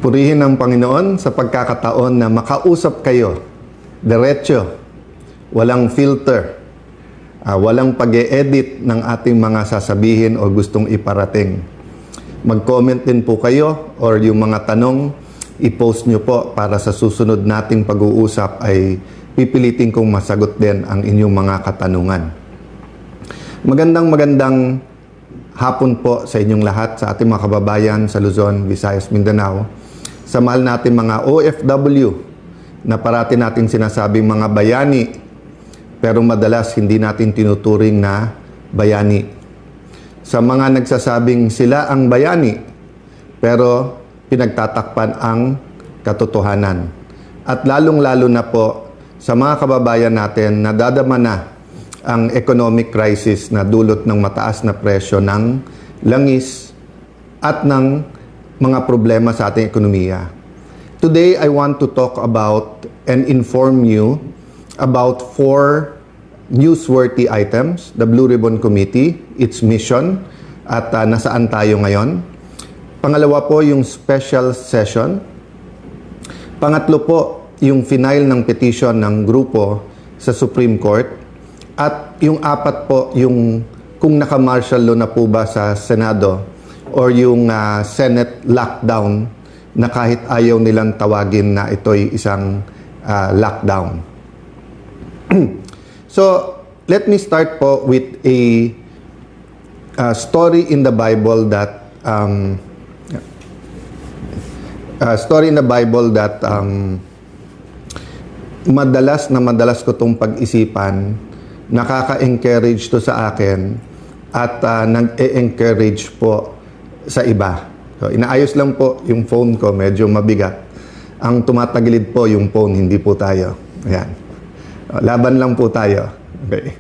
Purihin ang Panginoon sa pagkakataon na makausap kayo, diretso, walang filter, walang pag-e-edit ng ating mga sasabihin o gustong iparating. Mag-comment din po kayo or yung mga tanong, i-post nyo po para sa susunod nating pag-uusap ay pipilitin kong masagot din ang inyong mga katanungan. Magandang hapon po sa inyong lahat, sa ating mga kababayan sa Luzon, Visayas, Mindanao. Sa mahal natin mga OFW na parati natin sinasabing mga bayani, pero madalas hindi natin tinuturing na bayani. Sa mga nagsasabing sila ang bayani, pero pinagtatakpan ang katotohanan. At lalong-lalo na po sa mga kababayan natin na dadama na ang economic crisis na dulot ng mataas na presyo ng langis at ng mga problema sa ating ekonomiya. Today, I want to talk about and inform you about 4 newsworthy items, the Blue Ribbon Committee, its mission, at nasaan tayo ngayon. Pangalawa po, yung special session. Pangatlo po, yung final ng petition ng grupo sa Supreme Court. At yung 4 po, yung kung naka-martial law na po ba sa Senado or yung Senate lockdown na kahit ayaw nilang tawagin na ito'y isang lockdown. So, let me start po with a story in the Bible that madalas ko tong pag-isipan, nakaka-encourage to sa akin at nag-e-encourage po sa iba. So, inaayos lang po yung phone ko, medyo mabigat. Ang tumatagilid po yung phone, hindi po tayo. Ayan. Laban lang po tayo. Okay.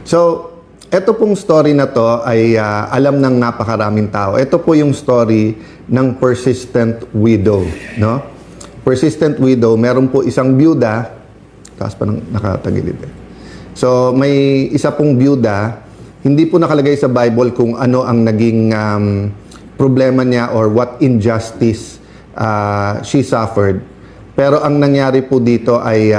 So, ito pong story na to ay alam ng napakaraming tao. Ito po yung story ng persistent widow. No? Persistent widow, meron po isang byuda, taas pa ng nakatagilid eh. So, may isa pong byuda, hindi po nakalagay sa Bible kung ano ang naging problema niya or what injustice she suffered. Pero ang nangyari po dito ay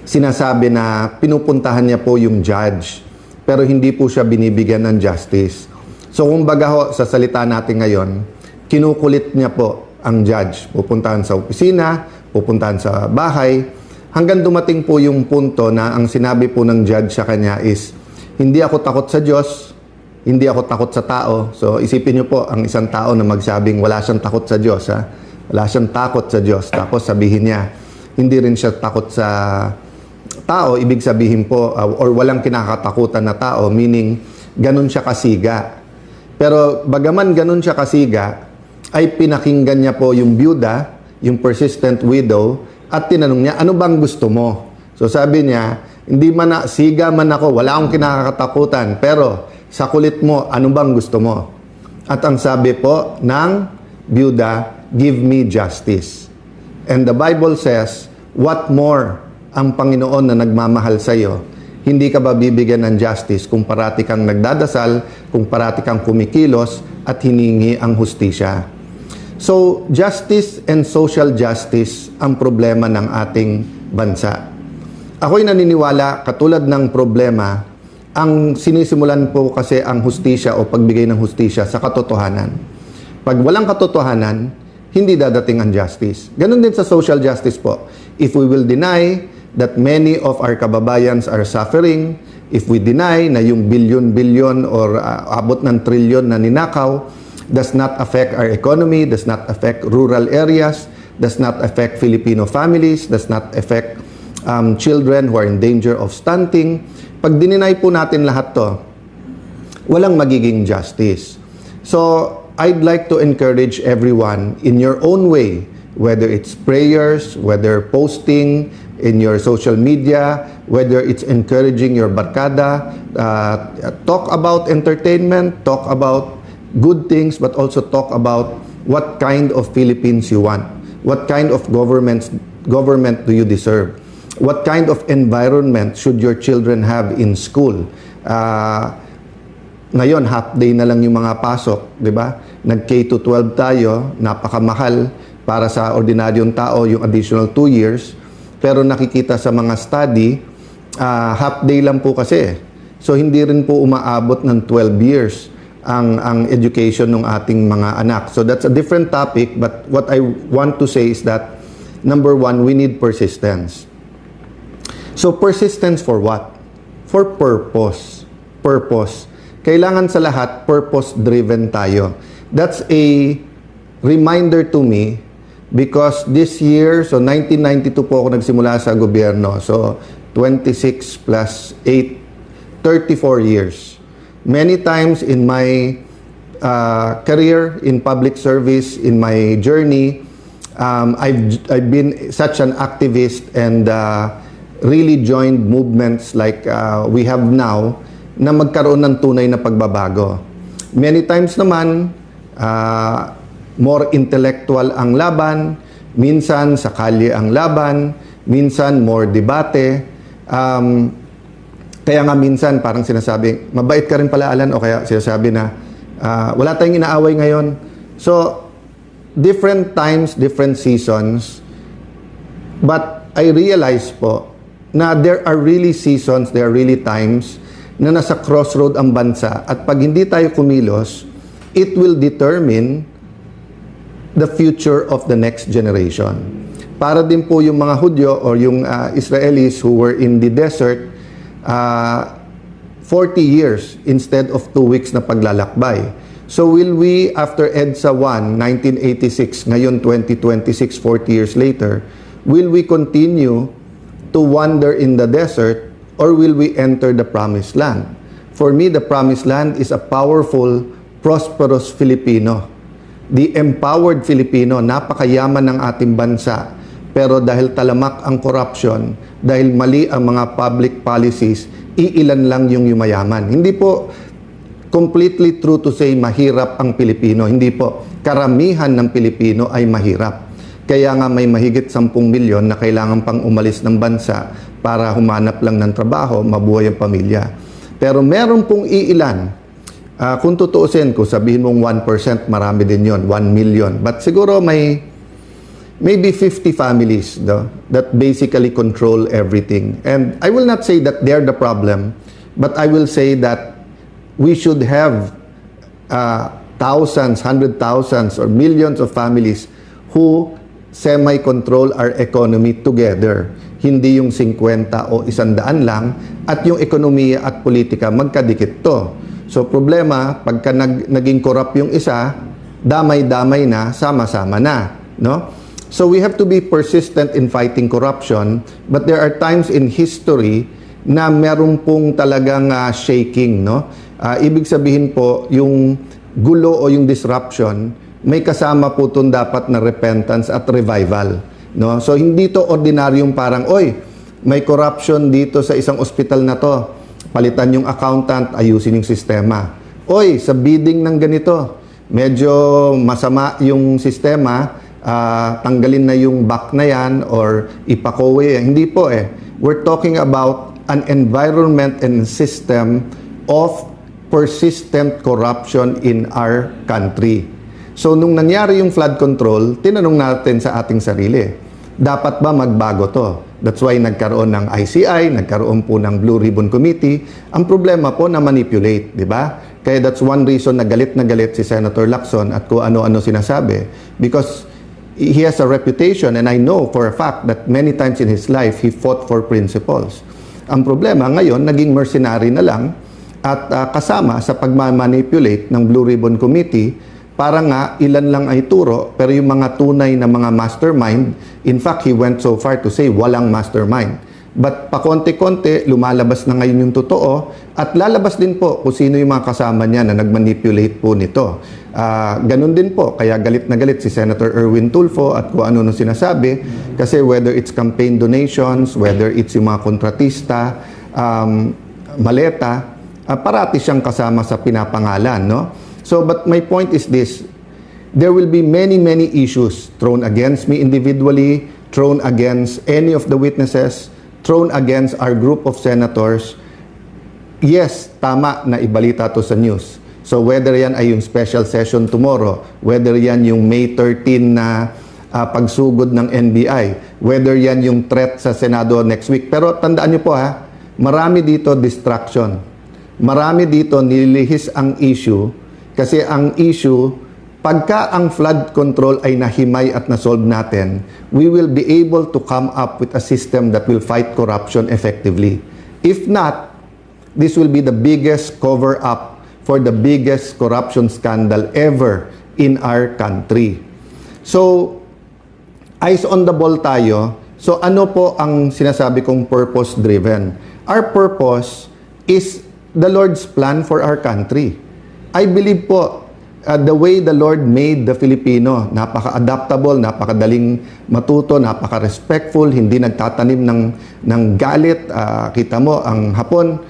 sinasabi na pinupuntahan niya po yung judge, pero hindi po siya binibigyan ng justice. So kumbaga ho, sa salita natin ngayon, kinukulit niya po ang judge. Pupuntahan sa opisina, pupuntahan sa bahay, hanggang dumating po yung punto na ang sinabi po ng judge sa kanya is, hindi ako takot sa Diyos, hindi ako takot sa tao. So isipin niyo po ang isang tao na magsabing wala siyang takot sa Diyos. Wala siyang takot sa Diyos. Tapos sabihin niya, hindi rin siya takot sa tao. Ibig sabihin po, or walang kinakatakutan na tao, meaning ganun siya kasiga. Pero bagaman ganun siya kasiga, ay pinakinggan niya po yung byuda, yung persistent widow, at tinanong niya, ano bang gusto mo? So sabi niya, hindi man na, siga man ako, wala akong kinakatakutan, pero sa kulit mo, ano bang gusto mo? At ang sabi po ng byuda, give me justice. And the Bible says, what more ang Panginoon na nagmamahal sa iyo? Hindi ka ba bibigyan ng justice kung parati kang nagdadasal, kung parati kang kumikilos at hiningi ang hustisya? So, justice and social justice ang problema ng ating bansa. Ako'y naniniwala, katulad ng problema, ang sinisimulan po kasi ang hustisya o pagbigay ng hustisya sa katotohanan. Pag walang katotohanan, hindi dadating ang justice. Ganon din sa social justice po. If we will deny that many of our kababayans are suffering, if we deny na yung billion or abot ng trilyon na ninakaw does not affect our economy, does not affect rural areas, does not affect Filipino families, does not affect children who are in danger of stunting. Pag dininay po natin lahat to, walang magiging justice. So, I'd like to encourage everyone in your own way, whether it's prayers, whether posting in your social media, whether it's encouraging your barkada, talk about entertainment, talk about good things, but also talk about what kind of Philippines you want. What kind of government do you deserve? What kind of environment should your children have in school? Ngayon, half day na lang yung mga pasok, di ba? Nag-K to 12 tayo, napakamahal para sa ordinaryong tao yung additional 2 years. Pero nakikita sa mga study, half day lang po kasi. So hindi rin po umaabot ng 12 years ang education ng ating mga anak. So that's a different topic, but what I want to say is that number one, we need persistence. So persistence for what? For purpose. Purpose. Kailangan sa lahat, purpose-driven tayo. That's a reminder to me because this year, so 1992 po ako nagsimula sa gobyerno. So 26 plus 8, 34 years. Many times in my career in public service, in my journey, I've been such an activist and really joined movements like we have now na magkaroon ng tunay na pagbabago. Many times naman, more intellectual ang laban, minsan sa kalye ang laban, minsan more debate. Kaya nga minsan parang sinasabi, mabait ka rin pala Alan, o kaya sinasabi na, wala tayong inaaway ngayon. So, different times, different seasons, but I realize po na there are really seasons, there are really times na nasa crossroad ang bansa at pag hindi tayo kumilos, it will determine the future of the next generation. Para din po yung mga Hudyo or yung Israelis who were in the desert, 40 years instead of 2 weeks na paglalakbay. So will we, after EDSA 1, 1986, ngayon 2026, 40 years later, will we continue to wander in the desert or will we enter the promised land? For me, the promised land is a powerful, prosperous Filipino. The empowered Filipino, napakayaman ng ating bansa. Pero dahil talamak ang corruption, dahil mali ang mga public policies, iilan lang yung yumayaman. Hindi po completely true to say mahirap ang Pilipino. Hindi po. Karamihan ng Pilipino ay mahirap. Kaya nga may mahigit 10 milyon na kailangan pang umalis ng bansa para humanap lang ng trabaho, mabuhay ang pamilya. Pero meron pong iilan, kung tutuusin ko, sabihin mong 1%, marami din yon, 1 million. But siguro may maybe 50 families that basically control everything. And I will not say that they're the problem, but I will say that we should have thousands, 100,000s, or millions of families who semi-control our economy together. Hindi yung 50 o 100 lang at yung ekonomiya at politika magkadikit to. So problema, pagka naging corrupt yung isa, damay-damay na, sama-sama na. No? So we have to be persistent in fighting corruption, but there are times in history na meron pong talagang shaking. No? Ibig sabihin po, yung gulo o yung disruption, may kasama po itong dapat na repentance at revival. No? So hindi to ordinaryong parang, oy, may corruption dito sa isang ospital na to. Palitan yung accountant, ayusin yung sistema. Oy, sa bidding ng ganito, medyo masama yung sistema, tanggalin na yung back na yan or ipakowe. Hindi po eh. We're talking about an environment and system of persistent corruption in our country. So, nung nangyari yung flood control, tinanong natin sa ating sarili, dapat ba magbago to? That's why nagkaroon ng ICI, nagkaroon po ng Blue Ribbon Committee. Ang problema po na manipulate, di ba? Kaya that's one reason na galit si Senator Lacson at kung ano-ano sinasabi. Because he has a reputation and I know for a fact that many times in his life, he fought for principles. Ang problema ngayon, naging mercenary na lang at kasama sa pagmamanipulate ng Blue Ribbon Committee. Para nga, ilan lang ay turo, pero yung mga tunay na mga mastermind, in fact, he went so far to say walang mastermind. But pakonti-konti, lumalabas na ngayon yung totoo, at lalabas din po kung sino yung mga kasama niya na nagmanipulate po nito. Ganun din po, kaya galit na galit si Senator Erwin Tulfo at kung ano sinasabi, kasi whether it's campaign donations, whether it's yung mga kontratista, maleta, parati siyang kasama sa pinapangalan, no? So, but my point is this, there will be many issues thrown against me individually, thrown against any of the witnesses, thrown against our group of senators. yes, tama na ibalita to sa news. So whether yan ay yung special session tomorrow, whether yan yung May 13 na pagsugod ng NBI, whether yan yung threat sa Senado next week. Pero tandaan nyo po ha, marami dito distraction. Marami dito nililihis ang issue kasi ang issue, pagka ang flood control ay nahimay at nasolve natin, we will be able to come up with a system that will fight corruption effectively. If not, this will be the biggest cover-up for the biggest corruption scandal ever in our country. So, eyes on the ball tayo. So, ano po ang sinasabi kong purpose-driven? Our purpose is the Lord's plan for our country. I believe po, the way the Lord made the Filipino, napaka-adaptable, napakadaling matuto, napaka-respectful, hindi nagtatanim ng galit. Kita mo, ang Hapon,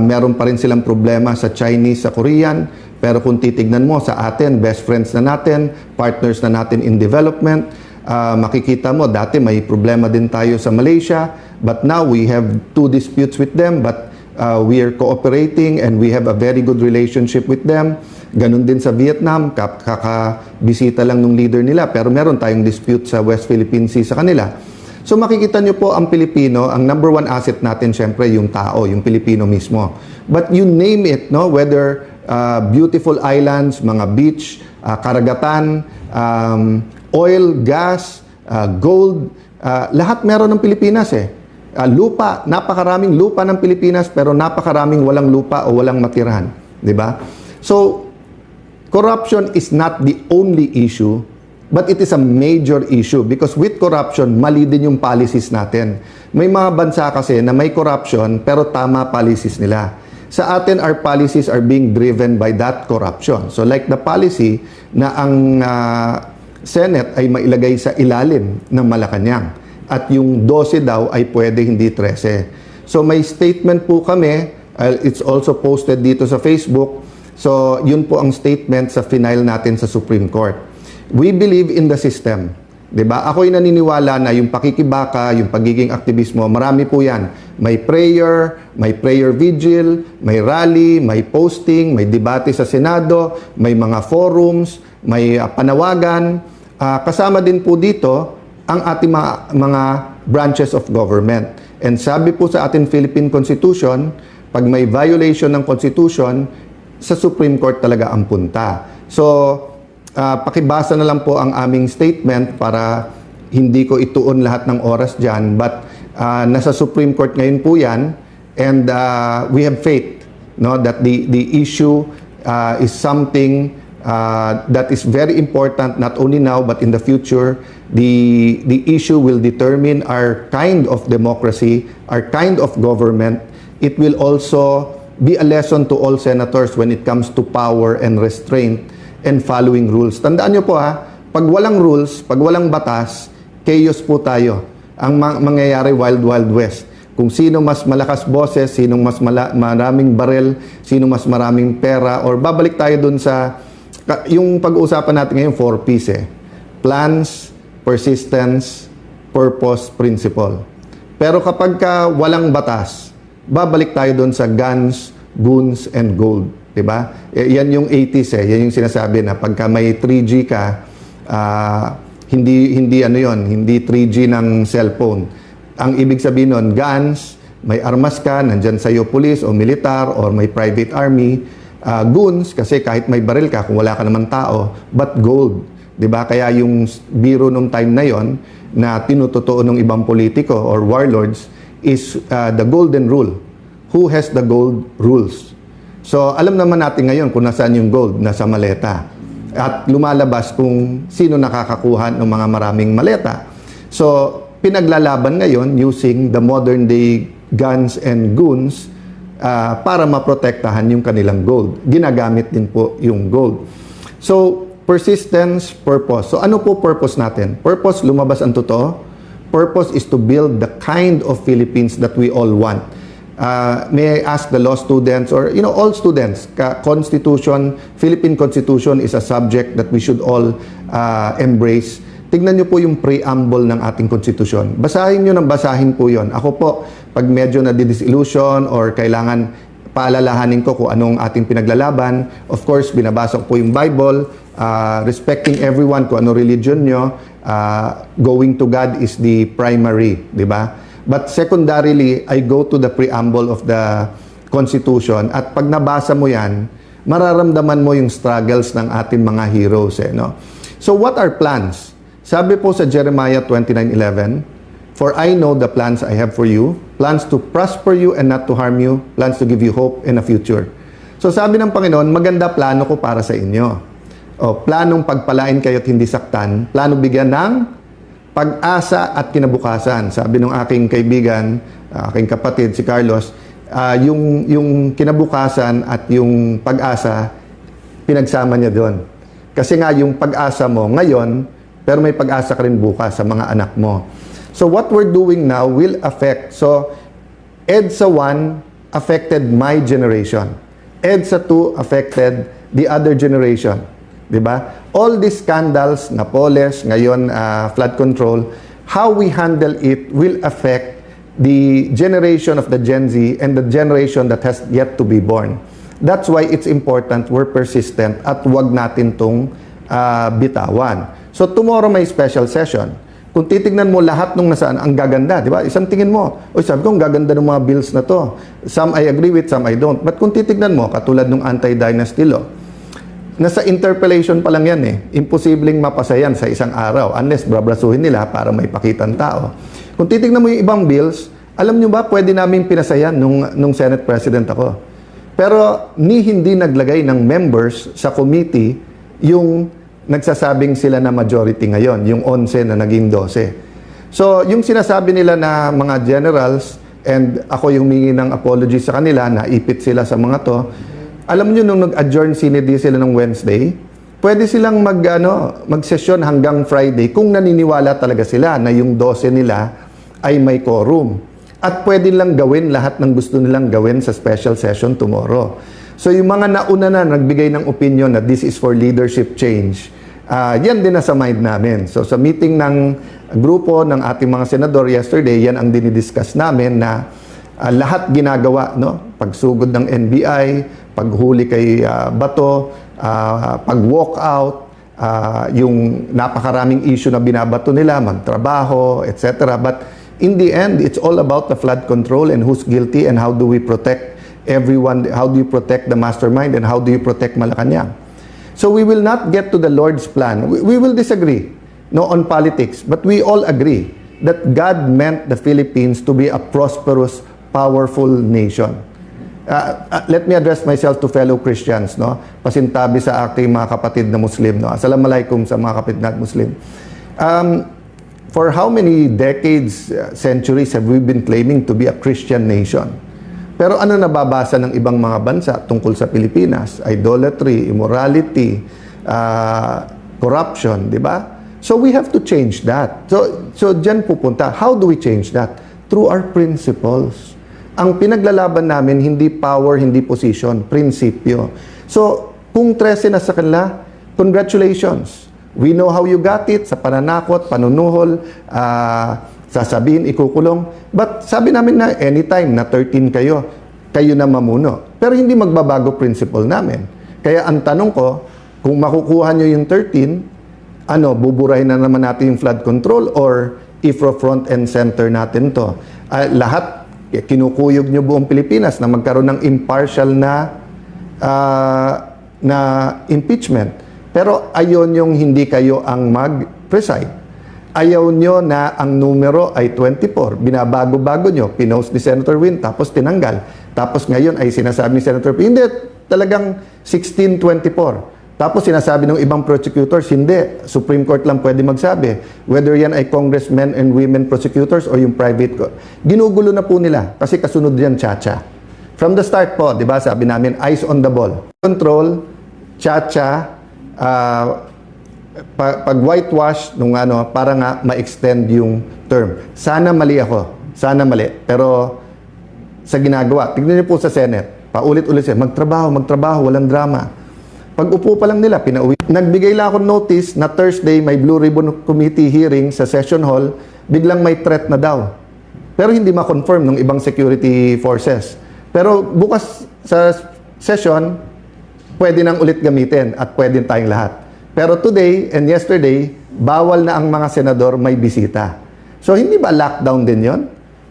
meron pa rin silang problema sa Chinese, sa Korean, pero kung titignan mo sa atin, best friends na natin, partners na natin in development, makikita mo, dati may problema din tayo sa Malaysia, but now we have 2 disputes with them, but we are cooperating and we have a very good relationship with them. Ganun din sa Vietnam, kakabisita lang ng leader nila, pero meron tayong dispute sa West Philippine Sea sa kanila. So makikita nyo po ang Pilipino, ang number 1 asset natin syempre yung tao, yung Pilipino mismo. But you name it, no? Whether beautiful islands, mga beach, karagatan, oil, gas, gold, lahat meron ng Pilipinas eh. Lupa, napakaraming lupa ng Pilipinas pero napakaraming walang lupa o walang matirahan, 'di ba? So corruption is not the only issue, but it is a major issue because with corruption, mali din yung policies natin. May mga bansa kasi na may corruption pero tama policies nila. Sa atin, our policies are being driven by that corruption. So like the policy na ang Senate ay mailagay sa ilalim ng Malacanang at yung 12 daw ay pwede hindi 13. So may statement po kami, it's also posted dito sa Facebook. So yun po ang statement sa final natin sa Supreme Court. We believe in the system. 'Di ba? Ako'y naniniwala na yung pakikibaka, yung pagiging aktivismo, marami po 'yan. May prayer vigil, may rally, may posting, may debate sa Senado, may mga forums, may panawagan. Kasama din po dito ang ating mga branches of government. And sabi po sa ating Philippine Constitution, pag may violation ng Constitution, sa Supreme Court talaga ang punta. So, pakibasa na lang po ang aming statement para hindi ko ituon lahat ng oras dyan. But nasa Supreme Court ngayon po yan. And we have faith, no, that the issue is something that is very important not only now but in the future. The issue will determine our kind of democracy, our kind of government. It will also be a lesson to all senators when it comes to power and restraint and following rules. Tandaan nyo po pag walang rules, pag walang batas, chaos po tayo. Ang mangyayari wild west. Kung sino mas malakas boses, sino mas maraming barel, sino mas maraming pera, or babalik tayo dun sa, yung pag-uusapan natin ngayon, 4 P's Plans, persistence, purpose, principle. Pero kapag walang batas, babalik tayo doon sa guns, goons, and gold. Diba? Yan yung 80s Yan yung sinasabi na pagka may 3G ka, hindi 3G ng cellphone. Ang ibig sabihin nun, guns, may armas ka, nandyan sa'yo police o militar or may private army. Goons, kasi kahit may baril ka, kung wala ka naman tao, but gold. Diba? Kaya yung biro nung time na yon na tinutotoo ng ibang politiko or warlords is the golden rule. Who has the gold rules? So, alam naman natin ngayon kung nasaan yung gold, nasa maleta. At lumalabas kung sino nakakakuha ng mga maraming maleta. So, pinaglalaban ngayon using the modern day guns and goons para maprotektahan yung kanilang gold. Ginagamit din po yung gold. So, persistence, purpose. So, ano po purpose natin? Purpose, lumabas ang totoo. Purpose is to build the kind of Philippines that we all want. May I ask the law students or all students, Constitution, Philippine Constitution is a subject that we should all embrace. Tignan nyo po yung preamble ng ating konstitusyon. Basahin nyo ng basahin po yon. Ako po, pag medyo na disillusion or kailangan paalalahanin ko kung anong ating pinaglalaban. Of course, binabasa ko po yung Bible, respecting everyone kung ano religion nyo, going to God is the primary, di ba? But secondarily, I go to the preamble of the Constitution at pag nabasa mo yan, mararamdaman mo yung struggles ng ating mga heroes. No? So what are plans? Sabi po sa Jeremiah 29:11, "For I know the plans I have for you, plans to prosper you and not to harm you, plans to give you hope and a future." So sabi ng Panginoon, maganda plano ko para sa inyo. O, planong pagpalain kayo at hindi saktan, plano bigyan ng pag-asa at kinabukasan. Sabi ng aking kaibigan, aking kapatid, si Carlos, yung kinabukasan at yung pag-asa, pinagsama niya doon. Kasi nga yung pag-asa mo ngayon, pero may pag-asa ka rin bukas sa mga anak mo. So what we're doing now will affect. So EDSA 1 affected my generation. EDSA 2 affected the other generation. Diba? All these scandals, Napoles, ngayon flood control, how we handle it will affect the generation of the Gen Z and the generation that has yet to be born. That's why it's important we're persistent at wag natin tong bitawan. So tomorrow may special session. Kung titignan mo lahat nung nasaan, ang gaganda, di ba? Isang tingin mo, sabi ko, ang gaganda ng mga bills na to. Some I agree with, some I don't. But kung titignan mo, katulad nung anti-dynasty law, nasa interpellation pa lang yan eh. Imposibleng mapasa yan sa isang araw unless brabrasuhin nila para may pakitang tao. Kung titignan mo yung ibang bills, alam nyo ba, pwede namin pinasayan nung Senate President ako. Pero hindi naglagay ng members sa committee yung nagsasabing sila na majority ngayon, yung 11 na naging 12. So, yung sinasabi nila na mga generals, and ako yung humingi ng apology sa kanila, naipit sila sa mga to, alam nyo, nung nag-adjourn sinidi sila ng Wednesday, pwede silang mag-session hanggang Friday kung naniniwala talaga sila na yung 12 nila ay may quorum. At pwede lang gawin lahat ng gusto nilang gawin sa special session tomorrow. So yung mga nauna na nagbigay ng opinion na this is for leadership change, yan din nasa mind namin. So sa meeting ng grupo ng ating mga senador yesterday, yan ang dinidiscuss namin na lahat ginagawa, no? Pagsugod ng NBI, paghuli kay Bato, pag-walk out, yung napakaraming issue na binabato nila, magtrabaho, etc. But in the end, it's all about the flood control and who's guilty and how do we protect everyone, how do you protect the mastermind and how do you protect Malacanang. So we will not get to the Lord's plan. We will disagree on politics, but we all agree that God meant the Philippines to be a prosperous, powerful nation. Let me address myself to fellow Christians, no? Pasintabi sa aking mga kapatid na Muslim, no? Assalamualaikum sa mga kapatid na Muslim. For how many decades, centuries have we been claiming to be a Christian nation? Pero ano nababasa ng ibang mga bansa tungkol sa Pilipinas? Idolatry, immorality, corruption, di ba? So we have to change that. So dyan pupunta. How do we change that? Through our principles. Ang pinaglalaban namin, hindi power, hindi position, prinsipyo. So, kung 13 na sa kanila, congratulations. We know how you got it, sa pananakot, panunuhol, sasabihin, ikukulong. But sabi namin na anytime na 13 kayo, kayo na mamuno. Pero hindi magbabago principle namin. Kaya ang tanong ko, kung makukuha nyo yung 13, buburahin na naman natin yung flood control or front and center natin to. Lahat, kinukuyog nyo buong Pilipinas na magkaroon ng impartial na impeachment. Pero ayaw nyong hindi kayo ang mag-preside. Ayaw nyo na ang numero ay 24. Binabago-bago nyo. Pinost ni Senator Win, tapos tinanggal. Tapos ngayon ay sinasabi ni Senator Win, hindi, talagang 1624. Tapos sinasabi ng ibang prosecutors, hindi. Supreme Court lang pwede magsabi. Whether yan ay congressmen and women prosecutors o yung private court. Ginugulo na po nila kasi kasunod yan, Chacha. From the start po, di ba, sabi namin, eyes on the ball. Control, Chacha, pag whitewash nung para nga ma-extend yung term. Sana mali ako. Sana mali. Pero sa ginagawa, tignan niyo po sa Senate, paulit-ulit siya, magtrabaho, walang drama. Pag upo pa lang nila, pinauwi. Nagbigay lang ako notice na Thursday may Blue Ribbon Committee hearing sa session hall, biglang may threat na daw. Pero hindi ma-confirm ng ibang security forces. Pero bukas sa session, pwede nang ulit gamitin at pwede tayong lahat. Pero today and yesterday, bawal na ang mga senador may bisita. So hindi ba lockdown din yon?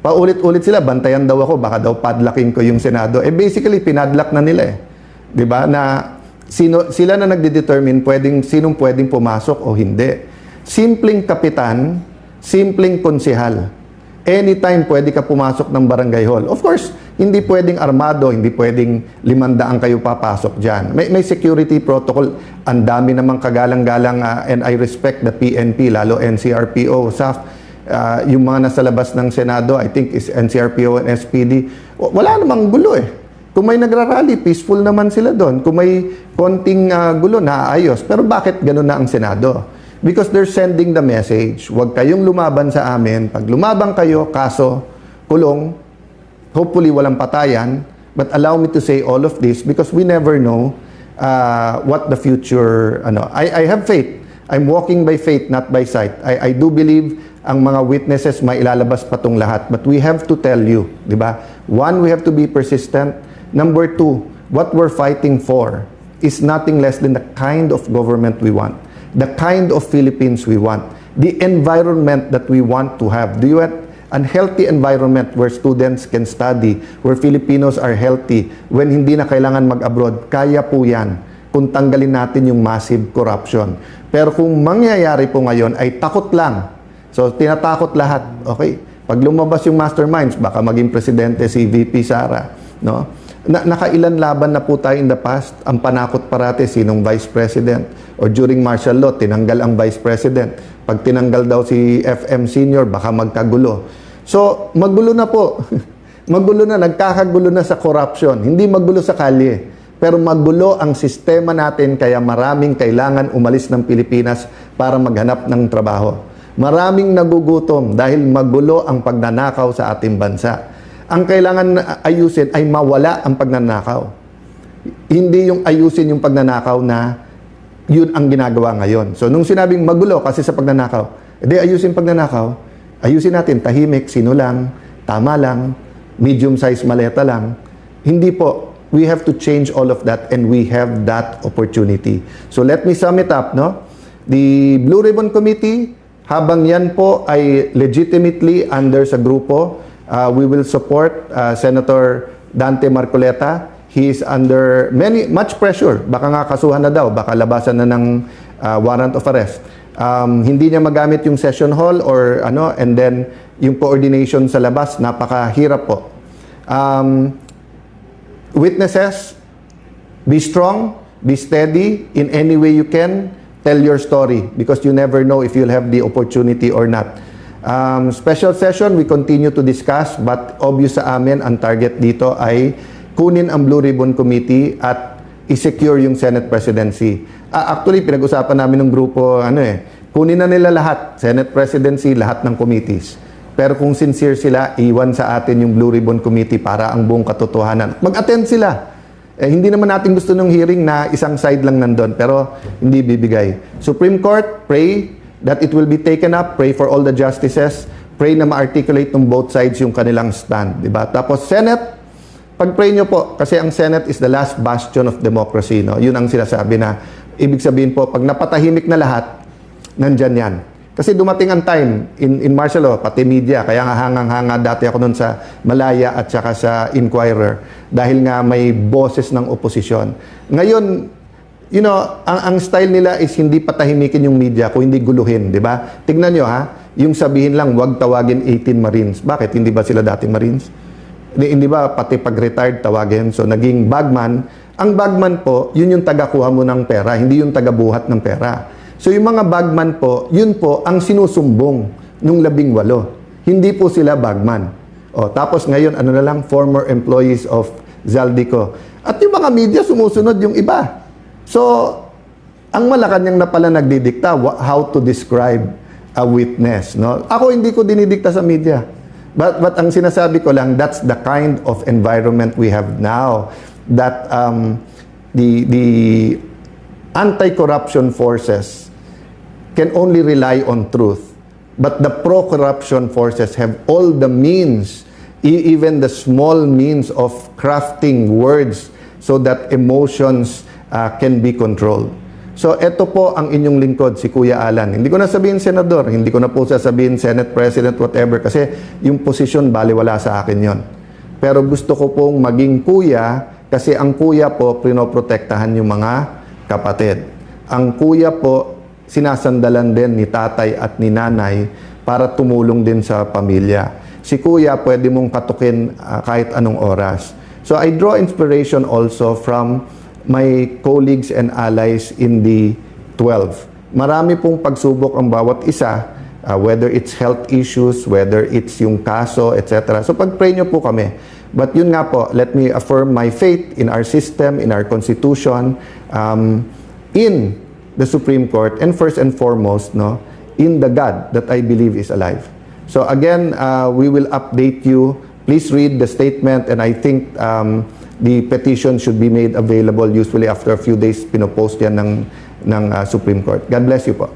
Paulit-ulit sila, bantayan daw ako, baka daw padlocking ko yung Senado. Basically, pinadlock na nila eh. 'Di ba? Na sila na nagde-determine sinong pwedeng pumasok o hindi. Simpleng kapitan, simpleng konsehal. Anytime pwede ka pumasok ng barangay hall. Of course, hindi pwedeng armado, hindi pwedeng 500 kayo papasok dyan. May security protocol. Ang dami namang kagalang-galang and I respect the PNP, lalo NCRPO, SAF. Yung mga nasa labas ng Senado, I think is NCRPO and SPD. Wala namang gulo eh. Kung may nagrarally, peaceful naman sila doon. Kung may konting gulo, naayos. Pero bakit gano'n na ang Senado? Because they're sending the message, huwag kayong lumaban sa amin. Pag lumaban kayo, kaso, kulong, hopefully walang patayan. But allow me to say all of this because we never know what the future, I have faith. I'm walking by faith, not by sight. I do believe ang mga witnesses may ilalabas pa tong lahat. But we have to tell you, di ba? One, we have to be persistent. Number two, what we're fighting for is nothing less than the kind of government we want. The kind of Philippines we want, the environment that we want to have. Do you want a healthy environment where students can study, where Filipinos are healthy, when hindi na kailangan mag-abroad? Kaya po yan kung tanggalin natin yung massive corruption. Pero kung mangyayari po ngayon ay takot lang. So, tinatakot lahat. Okay? Pag lumabas yung masterminds, baka maging presidente si VP Sara. No? Nakailan laban na po tayo in the past. Ang panakot parati, sinong vice president? Or during martial law, tinanggal ang vice president. Pag tinanggal daw si FM senior, baka magkagulo. So, magulo na po. Magulo na, nagkakagulo na sa corruption. Hindi magulo sa kalye. Pero magulo ang sistema natin, kaya maraming kailangan umalis ng Pilipinas para maghanap ng trabaho. Maraming nagugutom dahil magulo ang pagnanakaw sa ating bansa. Ang kailangan ayusin ay mawala ang pagnanakaw. Hindi yung ayusin yung pagnanakaw na yun ang ginagawa ngayon. So, nung sinabing magulo kasi sa pagnanakaw, edi ayusin pagnanakaw, ayusin natin, tahimik, sino lang, tama lang, medium-size maleta lang. Hindi po. We have to change all of that and we have that opportunity. So, let me sum it up, no? The Blue Ribbon Committee, habang yan po ay legitimately under sa grupo, we will support Senator Dante Marcoleta. He is under much pressure. Baka nga kasuhan na daw, baka labasan na ng warrant of arrest. Hindi niya magamit yung session hall or and then yung coordination sa labas, napakahirap po. Witnesses, be strong, be steady in any way you can. Tell your story because you never know if you'll have the opportunity or not. Special session, we continue to discuss but obvious sa amin ang target dito ay kunin ang Blue Ribbon Committee at i-secure yung Senate presidency. Actually, pinag-usapan namin ng grupo, kunin na nila lahat, Senate presidency, lahat ng committees. Pero kung sincere sila, iwan sa atin yung Blue Ribbon Committee para ang buong katotohanan. Mag-attend sila. Hindi naman natin gusto ng hearing na isang side lang nandun, pero hindi bibigay. Supreme Court, pray that it will be taken up. Pray for all the justices. Pray na ma-articulate ng both sides yung kanilang stand. Diba? Tapos Senate, pag-pray nyo po, kasi ang Senate is the last bastion of democracy. No? Yun ang sinasabi na, ibig sabihin po, pag napatahimik na lahat, nandyan yan. Kasi dumating ang time in martial law, pati media, kaya nga hangang-hanga dati ako nun sa Malaya at saka sa Inquirer dahil nga may boses ng oposisyon. Ngayon, ang style nila is hindi patahimikin yung media kung hindi guluhin, di ba? Tignan nyo yung sabihin lang, wag tawagin 18 Marines. Bakit? Hindi ba sila dating Marines? Hindi ba pati pag-retired tawagin? So naging bagman. Ang bagman po, yun yung tagakuha mo ng pera, hindi yung tagabuhat ng pera. So yung mga bagman po, yun po ang sinusumbong nung 18. Hindi po sila bagman. Tapos ngayon, na lang, former employees of Zaldico. At yung mga media, sumusunod yung iba. So, ang Malacanang na pala nagdidikta how to describe a witness. No? Ako hindi ko dinidikta sa media. But ang sinasabi ko lang, that's the kind of environment we have now. That the anti-corruption forces can only rely on truth. But the pro-corruption forces have all the means even the small means of crafting words so that emotions can be controlled. So ito po ang inyong lingkod, si Kuya Alan. Hindi ko na sabihin senador, hindi ko na po sasabihin Senate President, whatever, kasi yung posisyon baliwala sa akin yon. Pero gusto ko pong maging kuya kasi ang kuya po pinoprotektahan yung mga kapatid. Ang kuya po sinasandalan din ni tatay at ni nanay para tumulong din sa pamilya. Si kuya pwede mong katukin kahit anong oras. So I draw inspiration also from my colleagues and allies in the 12. Marami pong pagsubok ang bawat isa, whether it's health issues, whether it's yung kaso, etc. So pag-pray nyo po kami. But yun nga po, let me affirm my faith in our system, in our constitution, in the Supreme Court, and first and foremost, no, in the God that I believe is alive. So again, we will update you. Please read the statement, and I think the petition should be made available usually after a few days. Pinopost yan ng Supreme Court. God bless you po.